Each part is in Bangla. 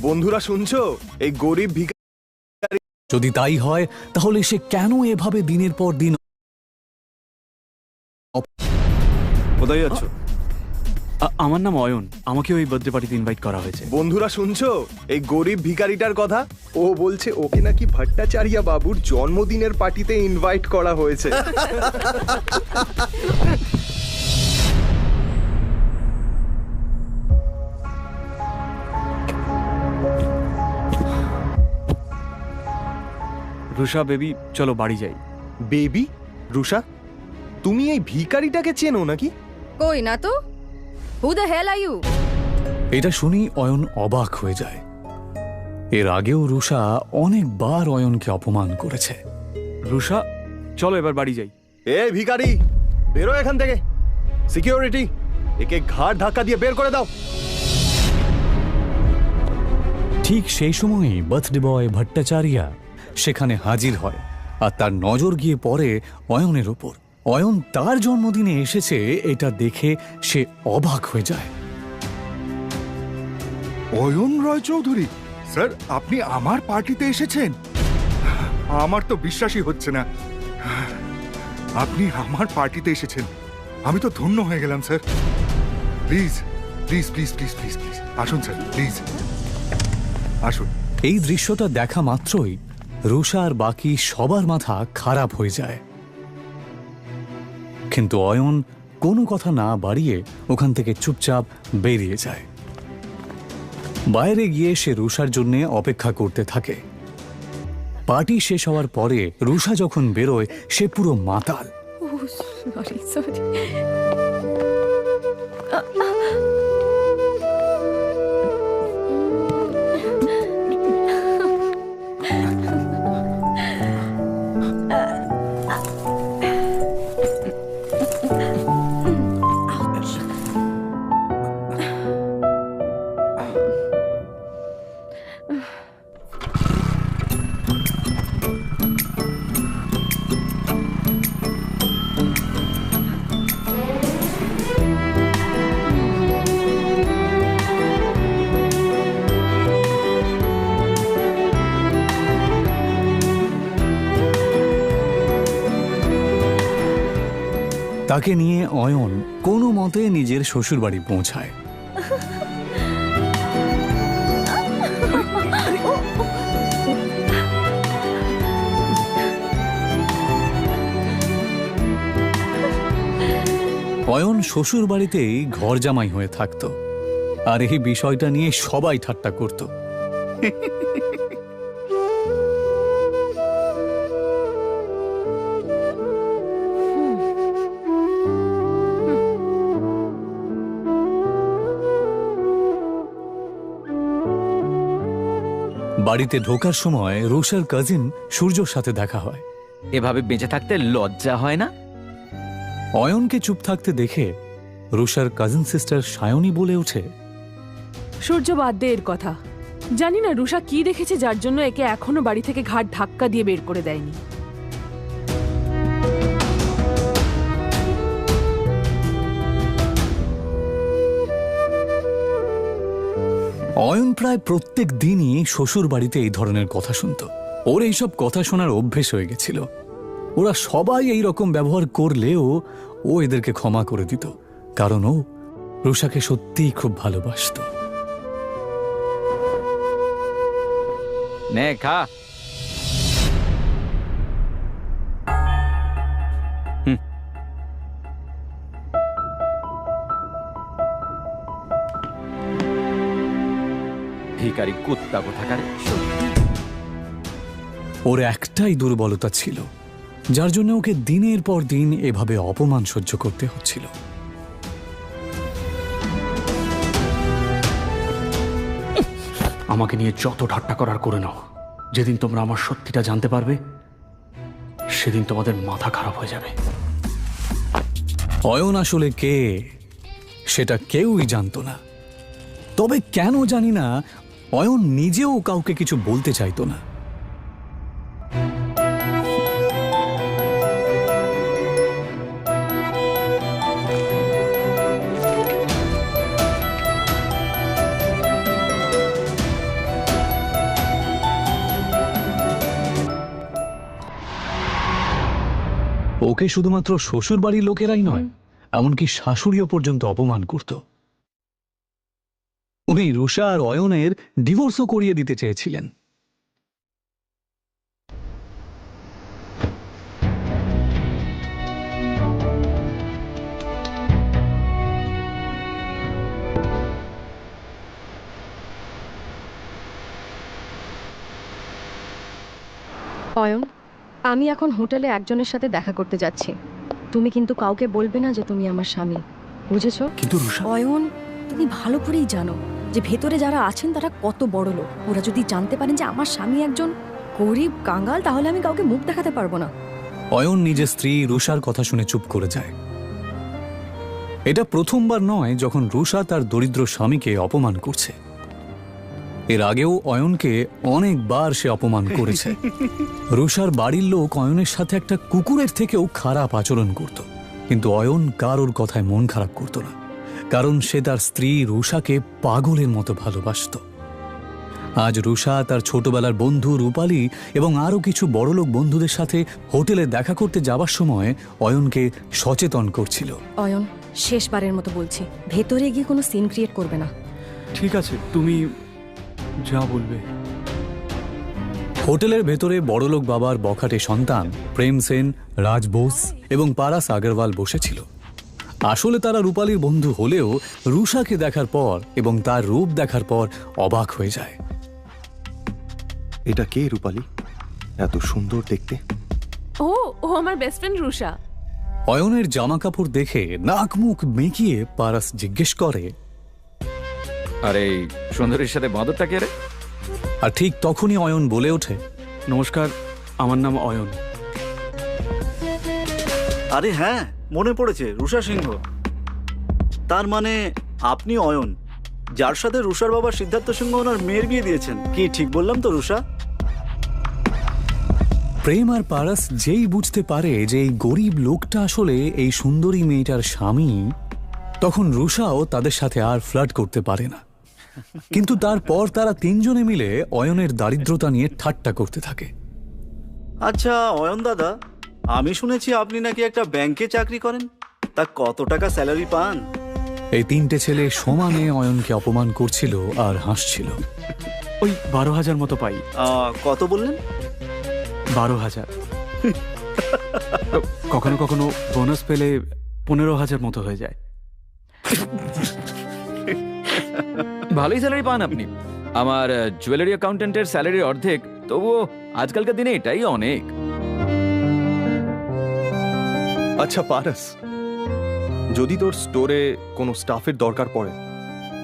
বন্ধুরা শুনছো, এই গরিব ভিখারি যদি তাই হয় তাহলে সে কেন এভাবে দিনের পর দিন? কোথায় যাচ্ছ? আমার নাম অয়ন, আমাকে ওই বার্থডে পার্টিতে ইনভাইট করা হয়েছে। বন্ধুরা শুনছো, এই গরিব ভিখারিটার কথা। ও বলছে ওকে নাকি ভট্টাচার্য বাবুর জন্মদিনের পার্টিতে ইনভাইট করা হয়েছে। রুষা বেবি, চলো বাড়ি যাই। বেবি? রুষা, তুমি এই ভিখারিটাকে চেনো নাকি? কই না তো। Who the hell are you? এটা শুনি অয়ন অবাক হয়ে যায়। এর আগেও রুষা অনেকবার অয়নকে অপমান করেছে। রুষা, চলো এবার বাড়ি যাই। এ ভিখারি, বেরো এখান থেকে। সিকিউরিটি, একে ঘাড় ধাক্কা দিয়ে বের করে দাও। ঠিক সেই সময়ই বার্থডে বয় ভট্টাচার্য সেখানে হাজির হয়, আর তার নজর গিয়ে পড়ে অয়নের ওপর। অয়ন তার জন্মদিনে এসেছে এটা দেখে সে অবাক হয়ে যায়। অয়ন রয় চৌধুরী স্যার, আপনি আমার পার্টিতে এসেছেন? আমার তো বিশ্বাসই হচ্ছে না। আপনি আমার পার্টিতে এসেছেন, আমি তো ধন্য হয়ে গেলাম sir. Please please please please please please আসুন স্যার, প্লিজ আসুন। এই দৃশ্যটা দেখা মাত্রই রুষা আর বাকি সবার মাথা খারাপ হয়ে যায়, কিন্তু অয়ন কোনো কথা না বাড়িয়ে ওখান থেকে চুপচাপ বেরিয়ে যায়। বাইরে গিয়ে সে রুষার জন্য অপেক্ষা করতে থাকে। পার্টি শেষ হওয়ার পরে রুষা যখন বেরোয় সে পুরো মাতাল। Sorry sorry. তাকে নিয়ে অয়ন কোনো মতে নিজের শ্বশুরবাড়ি পৌঁছায়। অয়ন শ্বশুর বাড়িতেই ঘর জামাই হয়ে থাকত, আর এই বিষয়টা নিয়ে সবাই ঠাট্টা করত। বাড়িতে ঢোকার সময় রুষার কাজিন সূর্যর সাথে দেখা হয়। এভাবে বেঁচে থাকতে লজ্জা হয় না? অয়নকে চুপ থাকতে দেখে রুষার কাজিন সিস্টার সায়নী বলে ওঠে, সূর্য বাদ দে এর কথা। জানি না রুষা কি দেখেছে যার জন্য একে এখনো বাড়ি থেকে ঘাট ধাক্কা দিয়ে বের করে দেয়নি। অয়ন প্রায় প্রত্যেক দিনই শ্বশুর বাড়িতে এই ধরনের কথা শুনত। ওর এইসব কথা শোনার অভ্যেস হয়ে গেছিল। ওরা সবাই এই রকম ব্যবহার করলেও ও এদেরকে ক্ষমা করে দিত, কারণ ও রুষাকে সত্যিই খুব ভালোবাসত। নে খা। ভিখারি কুত্তা কোথাকার। ওর একটাই দুর্বলতা ছিল, যার জন্য ওকে দিনের পর দিন এভাবে অপমান সহ্য করতে হচ্ছিল। আমাকে নিয়ে যত ঠাট্টা করার করে নাও, যেদিন তোমরা আমার সত্যিটা জানতে পারবে সেদিন তোমাদের মাথা খারাপ হয়ে যাবে। অয়ন আসলে কে সেটা কেউই জানতো না। তবে কেন জানি না অয়ন নিজেও কাউকে কিছু বলতে চাইতো না। ওকে শুধুমাত্র শ্বশুর বাড়ির লোকেরাই নয়, এমনকি শাশুড়িও পর্যন্ত অপমান করত। উনি রুষা আর অয়নের ডিভোর্সও করিয়ে দিতে চেয়েছিলেন। অয়ন, আমি এখন হোটেলে একজনের সাথে দেখা করতে যাচ্ছি। তুমি কিন্তু কাউকে বলবে না যে তুমি আমার স্বামী, বুঝেছো? কিন্তু রুষা, অয়ন, তুমি ভালো করেই জানো যে ভেতরে যারা আছেন তারা কত বড় লোক। ওরা যদি জানতে পারেন যে আমার স্বামী একজন গরিব কাঙ্গাল, তাহলে আমি কাউকে মুখ দেখাতে পারবো না। অয়ন নিজের স্ত্রী রুষার কথা শুনে চুপ করে যায়। এটা প্রথমবার নয় যখন রুষা তার দরিদ্র স্বামীকে অপমান করছে। এর আগেও অয়নকে অনেকবার সে অপমান করেছে। রুষার বাড়ির লোক অয়নের সাথে একটা কুকুরের থেকেও খারাপ আচরণ করত, কিন্তু অয়ন কারোর কথায় মন খারাপ করত না, কারণ সে তার স্ত্রী রুষাকে পাগলের মতো ভালোবাসত। আজ রুষা তার ছোটবেলার বন্ধু রূপালী এবং আরও কিছু বড়লোক বন্ধুদের সাথে হোটেলে দেখা করতে যাবার সময় অয়নকে সচেতন করছিল। অয়ন, শেষবারের মতো বলছি, ভেতরে গিয়ে কোনো সিন ক্রিয়েট করবে না। ঠিক আছে, তুমি যা বলবে। হোটেলের ভেতরে বড়লোক বাবার বখাটে সন্তান প্রেম সেন, রাজ বোস এবং পারাস আগরওয়াল বসেছিল। আসলে তারা রূপালীর বন্ধু হলেও রুষাকে দেখার পর এবং তার রূপ দেখার পর অবাক হয়ে যায়। এটা কে রূপালী? এত সুন্দর দেখতে। ও ও আমার বেস্ট ফ্রেন্ড রুষা। অয়নের জামা কাপড় দেখে নাক মুখ মেকিয়ে পারাস জিজ্ঞেস করে, আরে এই সুন্দরীর সাথে বাঁদরটা কে রে? আর ঠিক তখনই অয়ন বলে ওঠে, নমস্কার, আমার নাম অয়ন। আরে হ্যাঁ, মনে পড়েছে, রুষা সিংহ। তার মানে আপনি অয়ন, যার সাথে রুষার বাবা সিদ্ধার্থ সিংহ ওনার মেয়ের বিয়ে দিয়েছেন। কি ঠিক বললাম তো রুষা? প্রেম আর পারাস যেই বুঝতে পারে যে এই গরিব লোকটা আসলে এই সুন্দরী মেয়েটার স্বামী, তখন রুষাও তাদের সাথে আর ফ্লার্ট করতে পারে না। কিন্তু তারপর তারা তিনজনে মিলে অয়নের দারিদ্রতা নিয়ে ঠাট্টা করতে থাকে। আচ্ছা অয়ন দাদা, আমি শুনেছি আপনি নাকি একটা ব্যাংকে চাকরি করেন। তা কত টাকা স্যালারি পান? এই তিনটে ছেলে সমানে অয়নকে অপমান করছিল আর হাসছিল। ওই 12,000 মতো পাই। কত বললেন? 12,000। কখনো কখনো বোনাস পেলে 15,000 মতো হয়ে যায়। ভালোই স্যালারি পান আপনি। আমার জুয়েলারি অ্যাকাউন্টেন্টের স্যালারির অর্ধেক, তবুও আজকালকার দিনে এটাই অনেক। আচ্ছা পারাস, যদি তোর স্টোরে কোনো স্টাফের দরকার পড়ে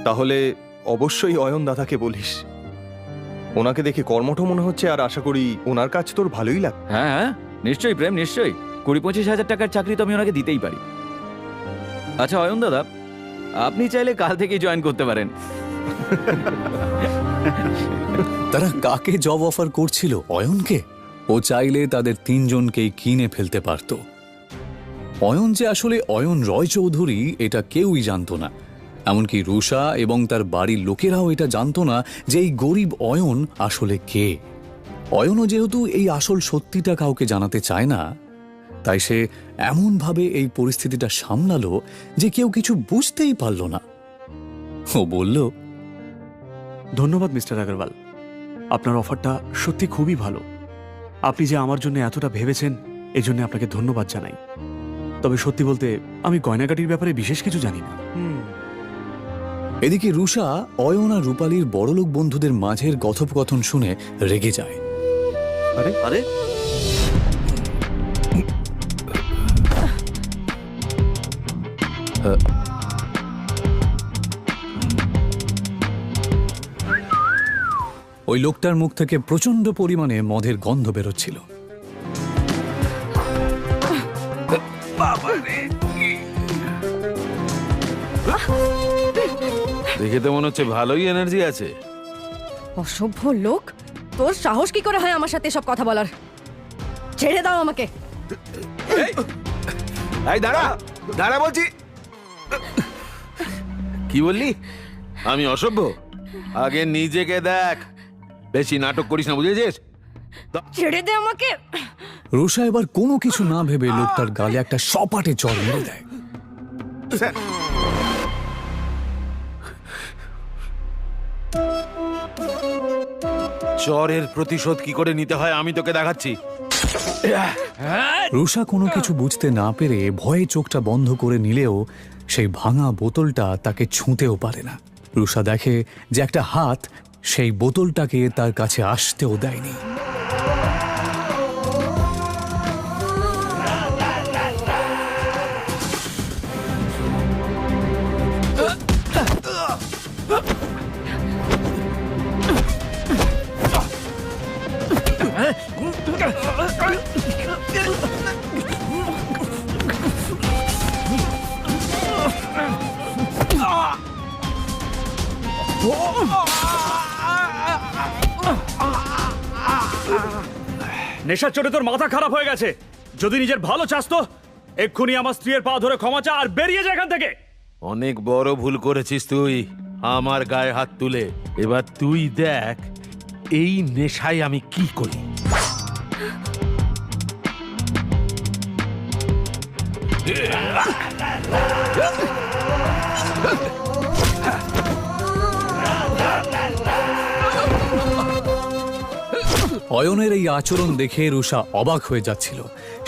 তাহলে অবশ্যই অয়ন দাদাকে বলিস। ওনাকে দেখে কর্মঠ মনে হচ্ছে, আর আশা করি ওনার কাজ তোর ভালোই লাগবে। হ্যাঁ হ্যাঁ, নিশ্চয়ই প্রেম, নিশ্চয়ই। 20-25 হাজার টাকার চাকরি তো আমি ওনাকে দিতেই পারি। আচ্ছা অয়ন দাদা, আপনি চাইলে কাল থেকেই জয়েন করতে পারেন। তারা কাকে জব অফার করছিল? অয়নকে। ও চাইলে তাদের তিনজনকেই কিনে ফেলতে পারত। অয়ন যে আসলে অয়ন রয় চৌধুরী এটা কেউই জানতো না, এমনকি রুষা এবং তার বাড়ির লোকেরাও এটা জানতো না যে এই গরিব অয়ন আসলে কে। অয়নও যেহেতু এই আসল সত্যিটা কাউকে জানাতে চায় না, তাই সে এমনভাবে এই পরিস্থিতিটা সামলালো যে কেউ কিছু বুঝতেই পারল না। ও বলল, ধন্যবাদ মিস্টার আগরওয়াল, আপনার অফারটা সত্যি খুবই ভালো। আপনি যে আমার জন্য এতটা ভেবেছেন, এই জন্য আপনাকে ধন্যবাদ জানাই। তবে সত্যি বলতে আমি গয়নাগাটির ব্যাপারে বিশেষ কিছু জানি না। এদিকে রুষা অয়ন আর রূপালীর বড়লোক বন্ধুদের মাঝের কথোপকথন শুনে রেগে যায়। আরে আরে ওই লোকটার মুখ থেকে প্রচন্ড পরিমাণে মদের গন্ধ বেরোচ্ছিল। দেখে তো মনে হচ্ছে ভালোই এনার্জি আছে। অসভ্য লোক, তোর সাহস কি করে হয় আমার সাথে সব কথা বলার? ছেড়ে দাও আমাকে। এই দাঁড়া দাঁড়া বলছি। কি বললি? আমি অসভ্য? আগে নিজেকে দেখ, বেশি নাটক করিস না, বুঝেছিস? ছেড়ে দে আমাকে। রুষা এবার কোনো কিছু না ভেবে লোকটার গালে একটা সপাটে চড় মেরে দেয়। স্যার চরের প্রতিশোধ কি করে নিতে হয় আমি তোকে দেখাচ্ছি। রুষা কোনো কিছু বুঝতে না পেরে ভয়ে চোখটা বন্ধ করে নিলেও সেই ভাঙা বোতলটা তাকে ছুঁতেও পারে না। রুষা দেখে যে একটা হাত সেই বোতলটাকে তার কাছে আসতেও দেয়নি। নেশার চোটে তোর মাথা খারাপ হয়ে গেছে। যদি নিজের ভালো চাস তো এক্ষুনি আমার স্ত্রীর পা ধরে ক্ষমা চা আর বেরিয়ে যা এখান থেকে। অনেক বড় ভুল করেছিস তুই আমার গায়ে হাত তুলে। এবার তুই দেখ এই নেশায় আমি কি করি। অয়নের এই আচরণ দেখে রুষা অবাক হয়ে যাচ্ছিল।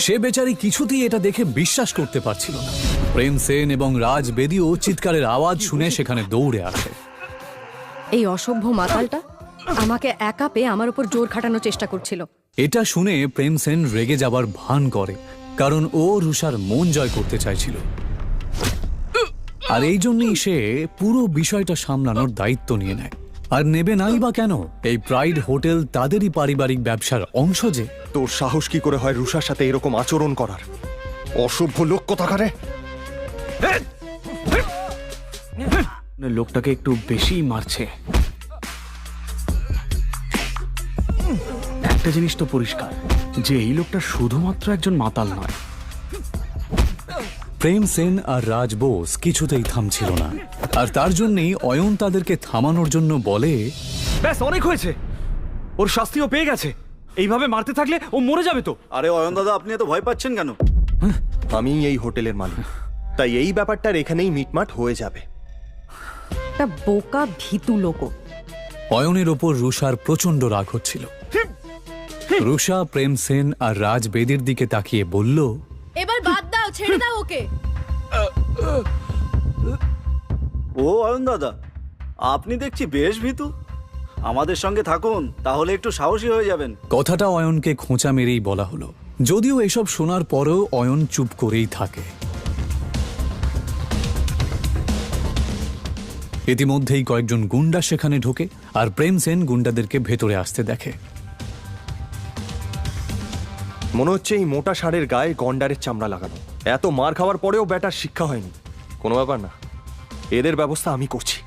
সে বেচারি কিছুতেই এটা দেখে বিশ্বাস করতে পারছিল না। প্রেম সেন এবং রাজ বেদিও চিৎকারের আওয়াজ শুনে সেখানে দৌড়ে আসে। এই অসভ্য মাতালটা আমাকে একা পেয়ে আমার উপর জোর খাটানোর চেষ্টা করছিল। এটা শুনে প্রেম সেন রেগে যাবার ভান করে, কারণ ও রুষার মন জয় করতে চাইছিল। আর এই জন্যই সে পুরো বিষয়টা সামলানোর দায়িত্ব নিয়ে নেয়। আর নেবে নাই বা কেন? এই প্রাইড হোটেল তাদেরই পারিবারিক ব্যবসার অংশ যে। তোর সাহস কি করে হয় রুষার সাথে এরকম আচরণ করার? অসভ্য লোক কোথাকারে। লোকটাকে একটু বেশি মারছে। একটা জিনিস তো পরিষ্কার যে এই লোকটা শুধুমাত্র একজন মাতাল নয়। প্রেম সেন আর রাজ বোস কিছুতেই থামছিল না, আর তার জন্যই অয়ন তাদেরকে থামানোর জন্য বলে, ব্যাস অনেক হয়েছে, ওর শাস্তিও পেয়ে গেছে। এইভাবে মারতে থাকলে ও মরে যাবে তো। আরে অয়ন দাদা, আপনি এত ভয় পাচ্ছেন কেন? আমি এই হোটেলের মালিক, তাই এই ব্যাপারটার এখানেই মিটমাট হয়ে যাবে। একটা বোকা ভীতু লোক। অয়নের ওপর রুষার প্রচন্ড রাগ হচ্ছিল। রুষা প্রেম সেন আর রাজ বেদির দিকে তাকিয়ে বলল, এবার বাদ দাও, ছেড়ে দাও ওকে। ও অয়ন দাদা, আপনি দেখছি বেশ ভীতু। আমাদের সঙ্গে থাকুন, তাহলে একটু সাহসী হয়ে যাবেন। কথাটা অয়নকে খোঁচা মেরেই বলা হলো, যদিও এসব শোনার পরেও অয়ন চুপ করেই থাকে। ইতিমধ্যেই কয়েকজন গুন্ডা সেখানে ঢোকে, আর প্রেম সেন গুন্ডাদেরকে ভেতরে আসতে দেখে। মনে হচ্ছে এই মোটা ষাঁড়ের গায়ে গন্ডারের চামড়া লাগানো। এত মার খাওয়ার পরেও ব্যাটার শিক্ষা হয়নি। কোনো ব্যাপার না, এদের ব্যবস্থা আমি করছি।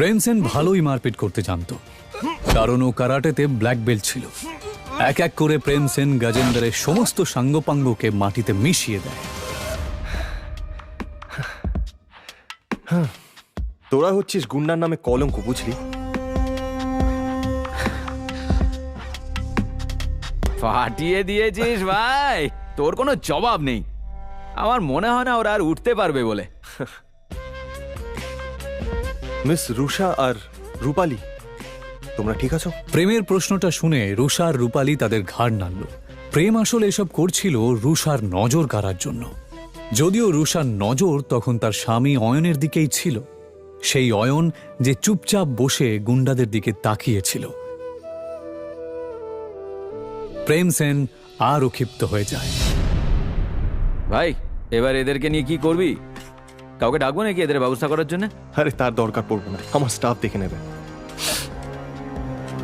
প্রেম সেন ভালোই মারপিট করতে জানত, কারণ ও কারাটেতে ব্ল্যাক বেল্ট ছিল। এক এক করে প্রেম সেন গজেন্দ্রের সমস্ত সাঙ্গপাঙ্গকে মাটিতে মিশিয়ে দেয়। তোরা হচ্ছিস গুন্ডার নামে কলঙ্ক, বুঝলি? ফাটিয়ে দিয়েছিস ভাই, তোর কোনো জবাব নেই। আমার মনে হয় না ওরা আর উঠতে পারবে বলে। মিস রুষা আর রূপালী, তোমরা ঠিক আছো? প্রেমের প্রশ্নটা শুনে রুষা আর রূপালী তাদের ঘাড় নাড়ল। প্রেম আসলে এসব করছিল রুষার নজর কাড়ার জন্য। যদিও রুষার নজর তখন তার স্বামী অয়নের দিকেই ছিল, সেই অয়ন যে চুপচাপ বসে গুন্ডাদের দিকে তাকিয়েছিল। প্রেম সেন আরও ক্ষিপ্ত হয়ে যায়। ভাই, এবার এদেরকে নিয়ে কি করবি? কাউকে ডাকবো নাকি এদের ব্যবস্থা করার জন্য? আরে তার দরকার পড়বে না, আমার স্টাফ দেখে নেবে।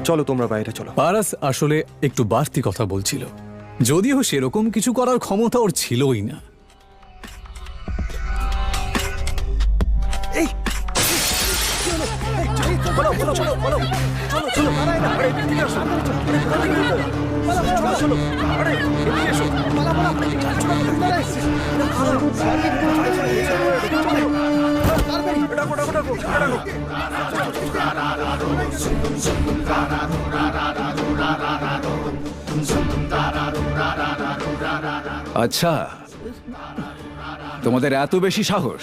চলো তোমরা বাইরে চলো। পারাস আসলে একটু বাড়তি কথা বলছিল, যদিও সেরকম কিছু করার ক্ষমতা ওর ছিলই না। আচ্ছা, তোমাদের এত বেশি সাহস?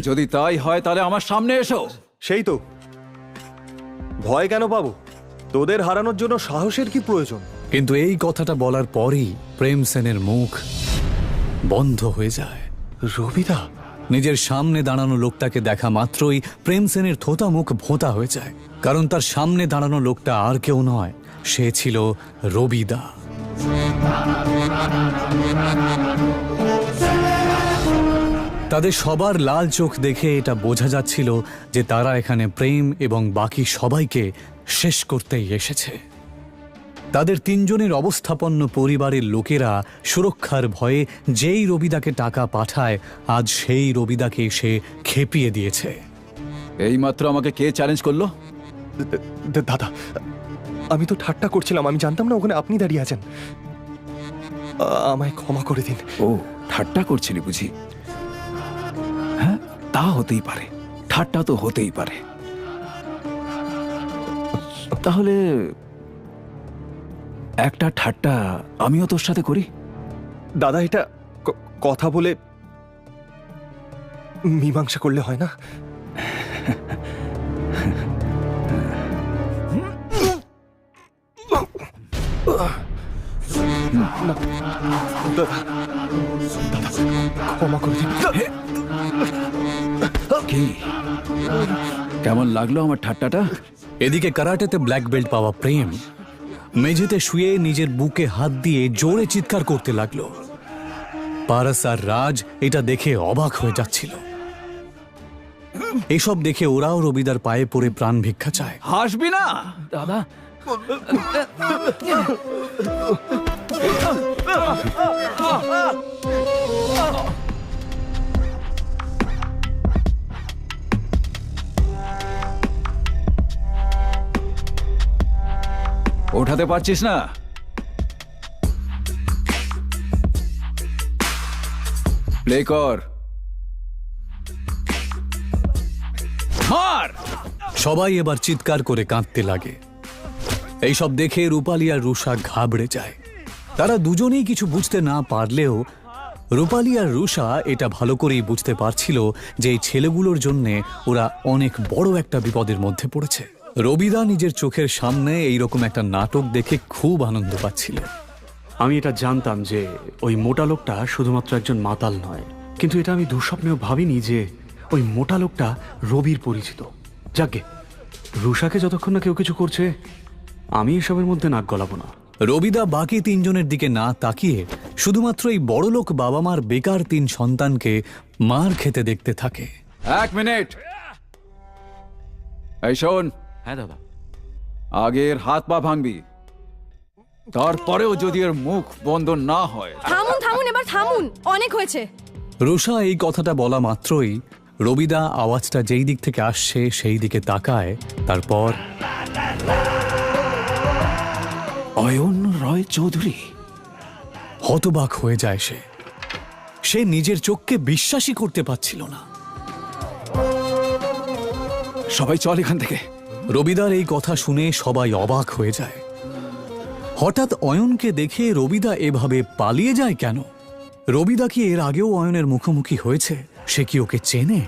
যদি তাই হয় তাহলে আমার সামনে এসো। সেই তো, ভয় কেন পাবো? তোদের হারানোর জন্য সাহসের কি প্রয়োজন? কিন্তু এই কথাটা বলার পরেই প্রেম সেনের মুখ বন্ধ হয়ে যায়। রবিদা, নিজের সামনে দাঁড়ানো লোকটাকে দেখা মাত্রই প্রেম সেনের থোতা মুখ ভোঁতা হয়ে যায়, কারণ তার সামনে দাঁড়ানো লোকটা আর কেউ নয়, সে ছিল রবিদা। তাদের সবার লাল চোখ দেখে এটা বোঝা যাচ্ছিল যে তারা এখানে প্রেম এবং বাকি সবাইকে শেষ করতেই এসেছে। তাদের তিনজনের অবস্থাপন্ন পরিবারের লোকেরা সুরক্ষার ভয়ে যেই রবিদাকে টাকা পাঠায়, আজ সেই রবিদাকে সে খেপিয়ে দিয়েছে। এইমাত্র আমাকে কে চ্যালেঞ্জ করলো? দাদা, আমি তো ঠাট্টা করছিলাম, আমি জানতাম না ওখানে আপনি দাঁড়িয়ে আছেন। আমায় ক্ষমা করে দিন। ও, ঠাট্টা করছিলি বুঝি? হ্যাঁ, তা হতেই পারে, ঠাট্টা তো হতেই পারে। তাহলে একটা ঠাট্টা আমিও তোর সাথে করি। দাদা, এটা কথা বলে মীমাংসা করলে হয় না? দাদা, দাদা, ক্ষমা করে দিন। কি, কেমন লাগলো আমার ঠাট্টাটা? এদিকে কারাটেতে ব্ল্যাক বেল্ট পাওয়া প্রেম মেঝেতে শুয়ে নিজের বুকে হাত দিয়ে জোরে চিৎকার করতে লাগলো। পারাস আর রাজ এটা দেখে অবাক হয়ে যাচ্ছিল। এসব দেখে ওরাও রবিদার পায়ে পড়ে প্রাণ ভিক্ষা চায়। হাসবি না দাদা, ওঠাতে পারছিস না? প্লে কর। মার! সবাই এবার চিৎকার করে কাঁদতে লাগে। এইসব দেখে রূপালী আর রুষা ঘাবড়ে যায়। তারা দুজনেই কিছু বুঝতে না পারলেও রূপালী আর রুষা এটা ভালো করেই বুঝতে পারছিল যে এই ছেলেগুলোর জন্যে ওরা অনেক বড় একটা বিপদের মধ্যে পড়েছে। রবিদা নিজের চোখের সামনে এইরকম একটা নাটক দেখে খুব আনন্দ পাচ্ছিল। আমি এটা জানতাম যে ওই মোটা লোকটা শুধুমাত্র একজন মাতাল নয়, কিন্তু এটা আমি দুঃস্বপ্নেও ভাবিনি যে ওই মোটা লোকটা রবির পরিচিত। যাকে রুষাকে যতক্ষণ না কেউ কিছু করছে, আমি এসবের মধ্যে নাক গলাবো না। রবিদা বাকি তিনজনের দিকে না তাকিয়ে শুধুমাত্র এই বড়লোক বাবা মার বেকার তিন সন্তানকে মার খেতে দেখতে থাকে। 1 মিনিট। এই শোন, হ্যাঁ দাদা, আগের হাত পা ভাঙবি, তারপরেও যদি এর মুখ বন্ধ না হয়। থামুন থামুন, এবার থামুন, অনেক হয়েছে। রুষা এই কথাটা বলা মাত্রই রবিদা আওয়াজটা যেই দিক থেকে আসছে সেই দিকে তাকায়। তারপর অয়ন রয় চৌধুরী। হতবাক হয়ে যায় সে। সে নিজের চোখকে বিশ্বাসই করতে পারছিল না। সবাই চল এখান থেকে। রবিদার এই কথা শুনে সবাই অবাক হয়ে যায়। হঠাৎ অয়নকে দেখে রবিদা এভাবে পালিয়ে যায় কেন? রবিদা কি এর আগেও অয়নের মুখোমুখি হয়েছে? সে কি ওকে চেনে?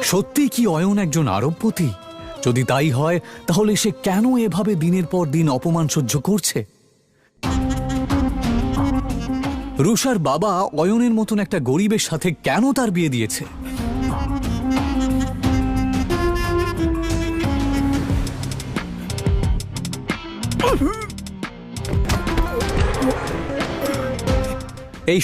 সত্যি কি অয়ন একজন আরবপতি? যদি তাই হয় তাহলে সে কেন এভাবে দিনের পর দিন অপমান সহ্য করছে? রুষার বাবা অয়নের মতন একটা গরিবের সাথে কেন তার বিয়ে দিয়েছে? এই